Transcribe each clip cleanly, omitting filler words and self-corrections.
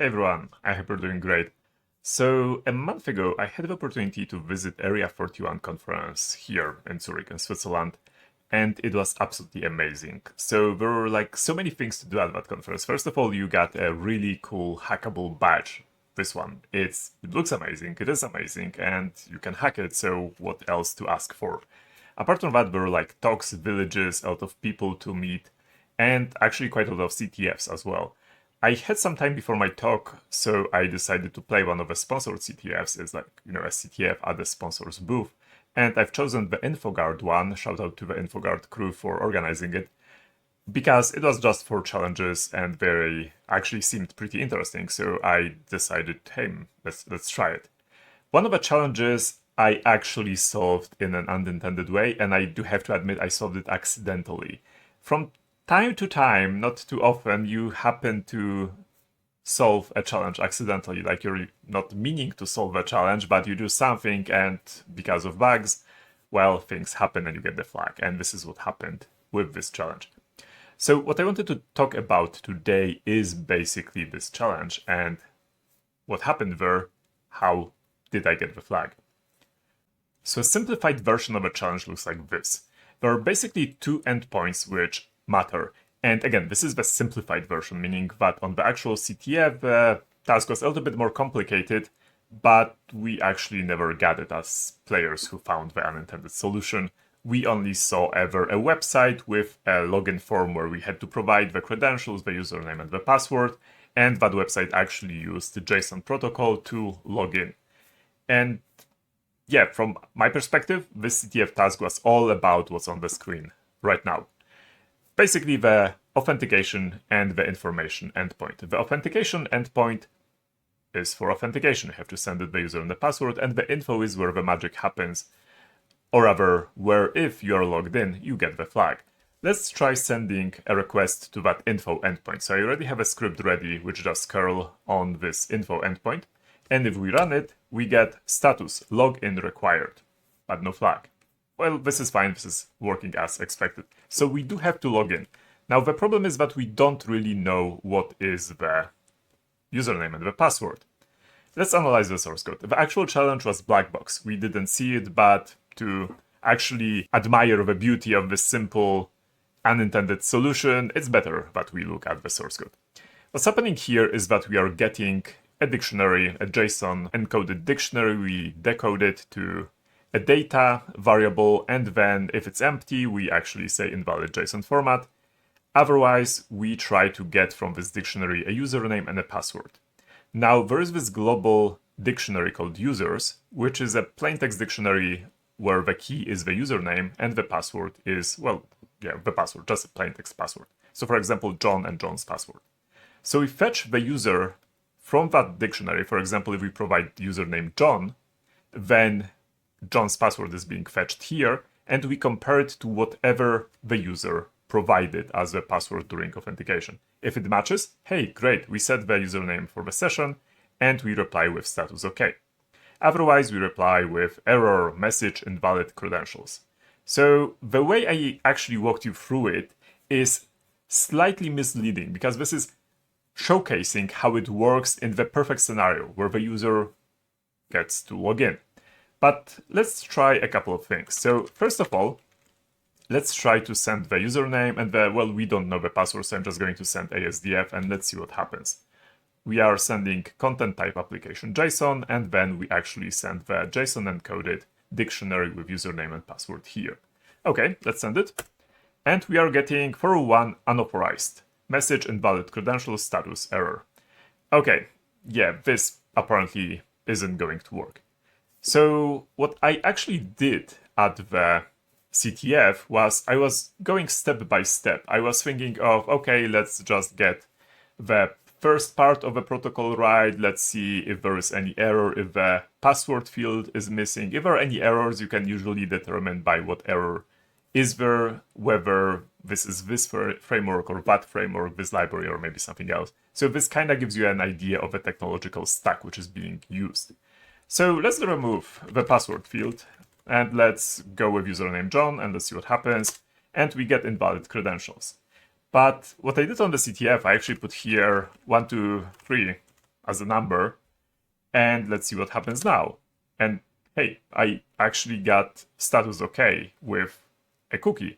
Hey everyone, I hope you're doing great. So, a month ago, I had the opportunity to visit Area 41 conference here in Zurich, in Switzerland, and it was absolutely amazing. So, there were like so many things to do at that conference. First of all, you got a really cool hackable badge. This one, it looks amazing, it is amazing, and you can hack it, so what else to ask for? Apart from that, there were like talks, villages, a lot of people to meet, and actually quite a lot of CTFs as well. I had some time before my talk, so I decided to play one of the sponsored CTFs. It's like, a CTF at the sponsor's booth. And I've chosen the InfoGuard one. Shout out to the InfoGuard crew for organizing it, because it was just 4 challenges and they actually seemed pretty interesting. So I decided, hey, let's try it. One of the challenges I actually solved in an unintended way, and I do have to admit I solved it accidentally. From time to time, not too often, you happen to solve a challenge accidentally, like you're not meaning to solve a challenge, but you do something and because of bugs, well, things happen and you get the flag. And this is what happened with this challenge. So what I wanted to talk about today is basically this challenge and what happened there, how did I get the flag. So a simplified version of a challenge looks like this. There are basically 2 endpoints which matter. And again, this is the simplified version, meaning that on the actual CTF, the task was a little bit more complicated, but we actually never got it as players who found the unintended solution. We only saw ever a website with a login form where we had to provide the credentials, the username and the password, and that website actually used the JSON protocol to log in. And yeah, from my perspective, this CTF task was all about what's on the screen right now. Basically, the authentication and the information endpoint. The authentication endpoint is for authentication. You have to send it the user and the password, and the info is where the magic happens, or rather, where if you are logged in, you get the flag. Let's try sending a request to that info endpoint. So I already have a script ready, which just curl on this info endpoint. And if we run it, we get status, login required, but no flag. Well, this is fine, this is working as expected. So we do have to log in. Now the problem is that we don't really know what is the username and the password. Let's analyze the source code. The actual challenge was black box. We didn't see it, but to actually admire the beauty of this simple unintended solution, it's better that we look at the source code. What's happening here is that we are getting a dictionary, a JSON encoded dictionary. We decode it to a data variable, and then if it's empty, we actually say invalid JSON format. Otherwise, we try to get from this dictionary a username and a password. Now, there is this global dictionary called users, which is a plain text dictionary where the key is the username and the password is, the password, just a plain text password. So for example, John and John's password. So we fetch the user from that dictionary. For example, if we provide username John, then John's password is being fetched here, and we compare it to whatever the user provided as the password during authentication. If it matches, hey, great, we set the username for the session, and we reply with status OK. Otherwise, we reply with error, message, invalid credentials. So the way I actually walked you through it is slightly misleading, because this is showcasing how it works in the perfect scenario where the user gets to log in. But let's try a couple of things. So first of all, let's try to send the username and we don't know the password, so I'm just going to send ASDF and let's see what happens. We are sending content type application JSON, and then we actually send the JSON encoded dictionary with username and password here. Okay, let's send it. And we are getting 401 unauthorized. Message invalid credentials, status error. Okay, yeah, this apparently isn't going to work. So what I actually did at the CTF was I was going step by step. I was thinking of, okay, let's just get the first part of the protocol right. Let's see if there is any error, if the password field is missing. If there are any errors, you can usually determine by what error is there, whether this is this framework or that framework, this library, or maybe something else. So this kind of gives you an idea of the technological stack which is being used. So let's remove the password field and let's go with username John and let's see what happens. And we get invalid credentials. But what I did on the CTF, I actually put here 1, 2, 3 as a number, and let's see what happens now. And hey, I actually got status OK with a cookie.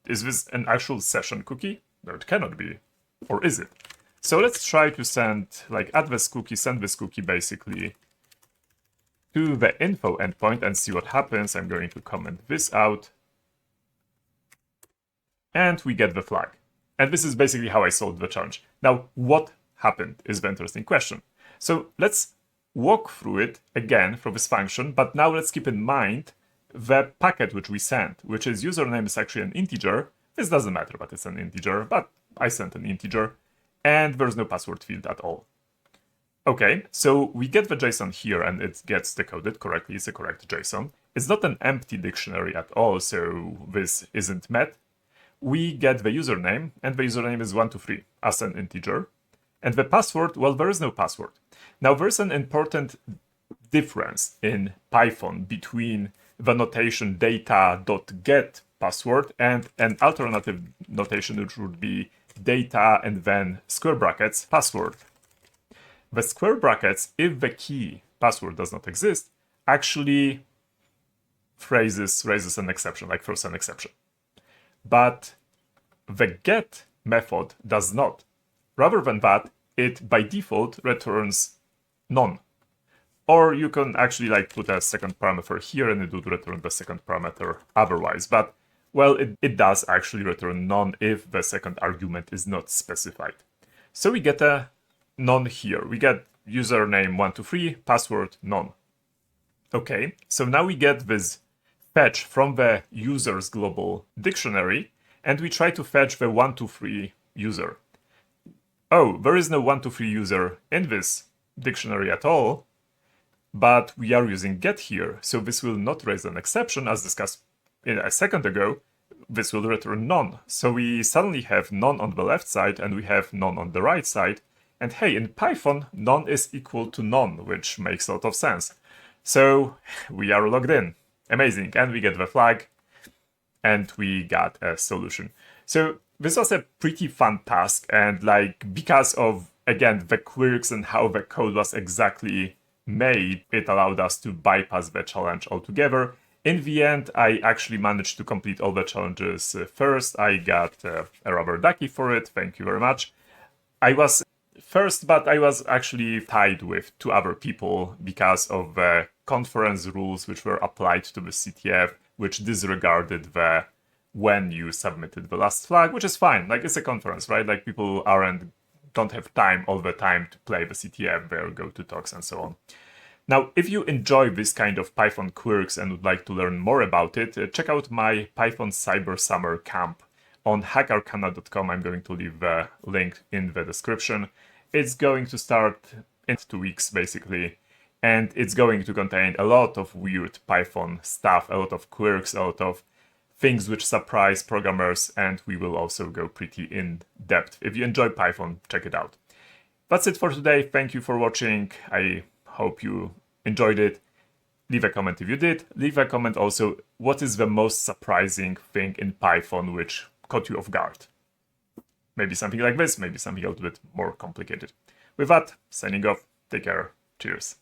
Is this an actual session cookie? No, it cannot be. Or is it? So let's try to send, like, add this cookie, send this cookie basically to the info endpoint and see what happens. I'm going to comment this out. And we get the flag. And this is basically how I solved the challenge. Now, what happened is the interesting question. So let's walk through it again for this function, but now let's keep in mind the packet which we sent, which is username is actually an integer. This doesn't matter, but it's an integer, but I sent an integer, and there's no password field at all. Okay, so we get the JSON here, and it gets decoded correctly. It's a correct JSON. It's not an empty dictionary at all, so this isn't met. We get the username, and the username is 123 as an integer. And the password, well, there is no password. Now, there's an important difference in Python between the notation data.get password and an alternative notation which would be data and then square brackets password. The square brackets, if the key password does not exist, actually raises an exception, like throws an exception. But the get method does not. Rather than that, it by default returns none. Or you can actually like put a second parameter here and it would return the second parameter otherwise. But well, it does actually return none if the second argument is not specified. So we get a none here. We get username 123, password none. Okay, so now we get this fetch from the user's global dictionary, and we try to fetch the 123 user. Oh, there is no 123 user in this dictionary at all, but we are using get here, so this will not raise an exception, as discussed a second ago. This will return none. So we suddenly have none on the left side, and we have none on the right side. And hey, in Python, none is equal to none, which makes a lot of sense. So we are logged in. Amazing. And we get the flag, and we got a solution. So this was a pretty fun task, and like because of, again, the quirks and how the code was exactly made, it allowed us to bypass the challenge altogether. In the end, I actually managed to complete all the challenges first. I got a rubber ducky for it. Thank you very much. I was first, but I was actually tied with two other people because of the conference rules which were applied to the CTF, which disregarded the when you submitted the last flag, which is fine. Like, it's a conference, right? Like, people don't have time all the time to play the CTF, they go to talks and so on. Now, if you enjoy this kind of Python quirks and would like to learn more about it, check out my Python Cyber Summer Camp on hackarcana.com. I'm going to leave the link in the description. It's going to start in 2 weeks, basically, and it's going to contain a lot of weird Python stuff, a lot of quirks, a lot of things which surprise programmers, and we will also go pretty in depth. If you enjoy Python, check it out. That's it for today. Thank you for watching. I hope you enjoyed it. Leave a comment if you did. Leave a comment also, what is the most surprising thing in Python which caught you off guard? Maybe something like this, maybe something a little bit more complicated. With that, signing off. Take care. Cheers.